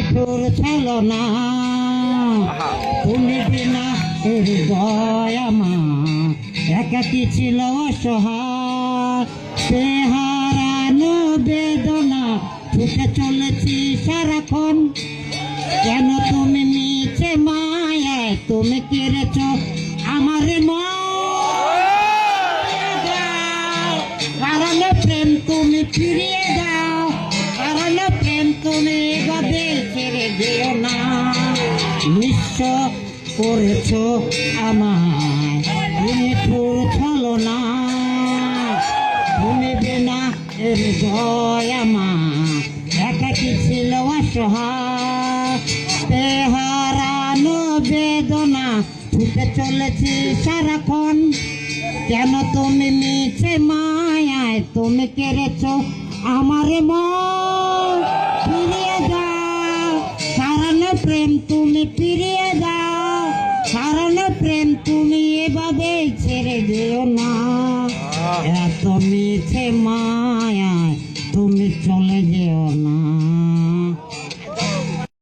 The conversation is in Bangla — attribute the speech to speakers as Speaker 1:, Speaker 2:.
Speaker 1: তোর ছিল না তুমি বিনা হৃদয় আমার একাকি ছিল অসহায় হারানো বেদনা ছুটে চলেছি সারাক্ষণ কেন তুমি নিচে মায়ায় তুমি কেড়েছ আমার কারণ প্রেম তুমি ফিরিয়ে দাও কারণ প্রেম তুমি এভাবে ছেড়ে দিও না নিঃস্ব করেছ আমায় তুমি ছলো না তুমি বিনা হৃদয় আমার একাকি ছিল অসহায় হারানো বেদনা ছুটে চলেছি সারাক্ষণ কেন তুমি মিছে মায়ায় তুমি কেড়েছ আমার মন ফিরিয়ে দাও কারণ প্রেম তুমি ফিরিয়ে দাও কারণ প্রেম তুমি এভাবেই ছেড়ে দিও না এত মিছে মায়ায়